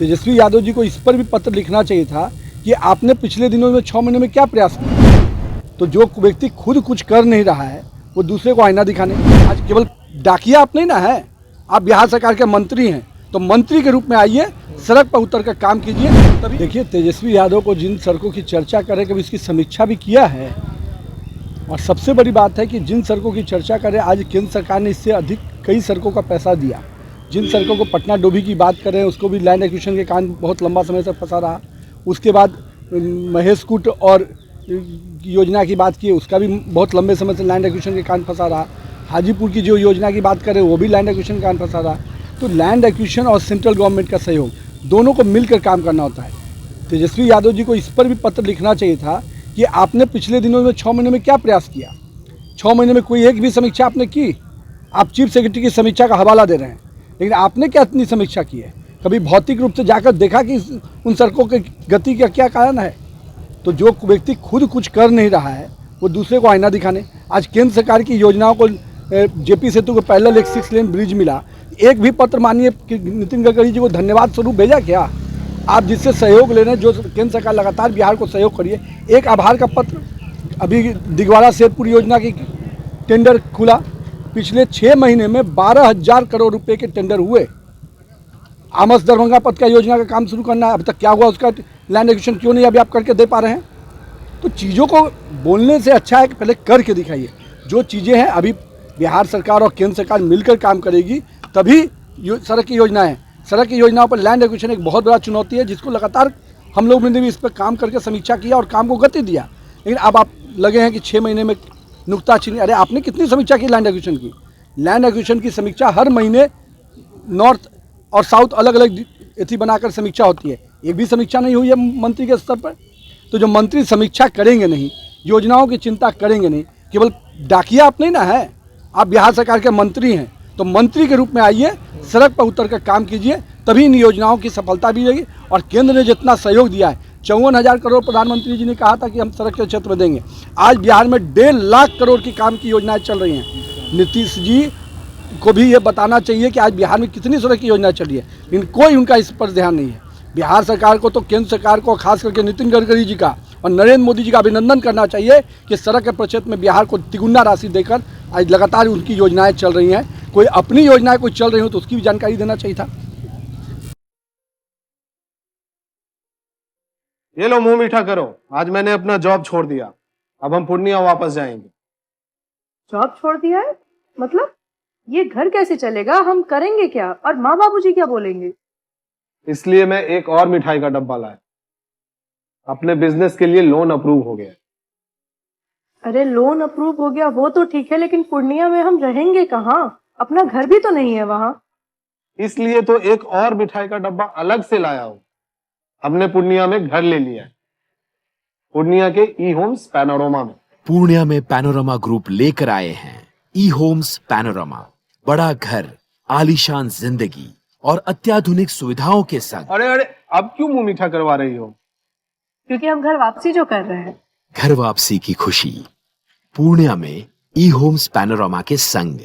तेजस्वी यादव जी को इस पर भी पत्र लिखना चाहिए था कि आपने पिछले दिनों में 6 महीने में क्या प्रयास किया। तो जो व्यक्ति खुद कुछ कर नहीं रहा है वो दूसरे को आईना दिखाने, आज केवल डाकिया आप नहीं ना है, आप बिहार सरकार के मंत्री हैं, तो मंत्री के रूप में आइए, सड़क पर उतर कर काम कीजिए। तभी देखिए, तेजस्वी यादव को जिन सड़कों की चर्चा करें, कभी इसकी समीक्षा भी किया है। और सबसे बड़ी बात है कि जिन सड़कों की चर्चा करें, आज केंद्र सरकार ने इससे अधिक कई सड़कों का पैसा दिया। जिन सड़कों को पटना डोभी की बात करें, उसको भी लैंड एक्विजिशन के कारण बहुत लंबा समय से फंसा रहा। उसके बाद महेश कूट और योजना की बात की, उसका भी बहुत लंबे समय से लैंड एक्विजिशन के कारण फंसा रहा। हाजीपुर की जो योजना की बात करें, वो भी लैंड एक्विजिशन के कारण फंसा रहा। तो लैंड एक्विजिशन और सेंट्रल गवर्नमेंट का सहयोग, दोनों को मिलकर काम करना होता है। तेजस्वी यादव जी को इस पर भी पत्र लिखना चाहिए था कि आपने पिछले दिनों में 6 महीने में क्या प्रयास किया। 6 महीने में कोई एक भी समीक्षा आपने की? आप चीफ सेक्रेटरी की समीक्षा का हवाला दे रहे हैं, लेकिन आपने क्या इतनी समीक्षा की है? कभी भौतिक रूप से जाकर देखा कि उन सड़कों की गति का क्या कारण है? तो जो व्यक्ति खुद कुछ कर नहीं रहा है वो दूसरे को आईना दिखाने। आज केंद्र सरकार की योजनाओं को, जेपी सेतु को पैरेलल एक 6 लेन ब्रिज मिला, एक भी पत्र माननीय नितिन गडकरी जी को धन्यवाद स्वरूप भेजा क्या? आप जिससे सहयोग ले रहे हैं, जो केंद्र सरकार लगातार बिहार को सहयोग करिए, एक आभार का पत्र। अभी दिगवाड़ा शेरपुर योजना की टेंडर खुला, पिछले 6 महीने में 12,000 करोड़ रुपए के टेंडर हुए। आमस दरभंगा पथ का योजना का काम शुरू करना है, अब तक क्या हुआ उसका? लैंड एक्विजिशन क्यों नहीं अभी आप करके दे पा रहे हैं? तो चीज़ों को बोलने से अच्छा है कि पहले करके दिखाइए। जो चीज़ें हैं, अभी बिहार सरकार और केंद्र सरकार मिलकर काम करेगी, तभी सड़क की योजनाएं, सड़क की योजनाओं पर लैंड एक्विजिशन एक बहुत बड़ा चुनौती है, जिसको लगातार हम लोग ने भी इस पर काम करके समीक्षा किया और काम को गति दिया। लेकिन अब आप लगे हैं कि 6 महीने में नुकताचीनी। अरे आपने कितनी समीक्षा की लैंड एक्विजिशन की? लैंड एक्विजिशन की समीक्षा हर महीने नॉर्थ और साउथ अलग अलग एथी बनाकर समीक्षा होती है, एक भी समीक्षा नहीं हुई है मंत्री के स्तर पर। तो जो मंत्री समीक्षा करेंगे नहीं, योजनाओं की चिंता करेंगे नहीं, केवल डाकिया आप नहीं ना है, आप बिहार सरकार के मंत्री हैं, तो मंत्री के रूप में आइए, सड़क पर उतर कर काम कीजिए, तभी इन योजनाओं की सफलता भी रहेगी। और केंद्र ने जितना सहयोग दिया है, 54,000 करोड़ प्रधानमंत्री जी ने कहा था कि हम सड़क के क्षेत्र में देंगे, आज बिहार में 1.5 लाख करोड़ की काम की योजनाएं चल रही हैं। नीतीश जी को भी ये बताना चाहिए कि आज बिहार में कितनी सड़क की योजना चल रही है, लेकिन कोई उनका इस पर ध्यान नहीं है। बिहार सरकार को तो केंद्र सरकार को, खास करके नितिन गडकरी जी का और नरेंद्र मोदी जी का अभिनंदन करना चाहिए कि सड़क के प्रक्षेत्र में बिहार को तिगुना राशि देकर आज लगातार उनकी योजनाएं चल रही हैं। कोई अपनी योजनाएं कोई चल रही हो तो उसकी भी जानकारी देना चाहिए था। ये लो, मुंह मीठा करो, आज मैंने अपना जॉब छोड़ दिया, अब हम पूर्णिया वापस जाएंगे। जॉब छोड़ दिया है? मतलब ये घर कैसे चलेगा? हम करेंगे क्या? और माँ बाबूजी क्या बोलेंगे? इसलिए मैं एक और मिठाई का डब्बा लाया, अपने बिजनेस के लिए लोन अप्रूव हो गया। अरे लोन अप्रूव हो गया वो तो ठीक है, लेकिन पूर्णिया में हम रहेंगे कहाँ? अपना घर भी तो नहीं है वहाँ। इसलिए तो एक और मिठाई का डब्बा अलग से लाया हूं। हमने पूर्णिया में घर ले लिया है, पूर्णिया के ई होम्स पैनोरमा में। पूर्णिया में पैनोरमा ग्रुप लेकर आए हैं ई होम्स पैनोरमा, बड़ा घर, आलीशान जिंदगी और अत्याधुनिक सुविधाओं के संग। अरे अरे, अब क्यों मुंह मीठा करवा रही हो? क्योंकि हम घर वापसी जो कर रहे हैं। घर वापसी की खुशी पूर्णिया में ई होम्स पैनोरमा के संग।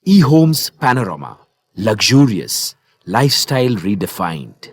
E Homes Panorama, luxurious lifestyle redefined.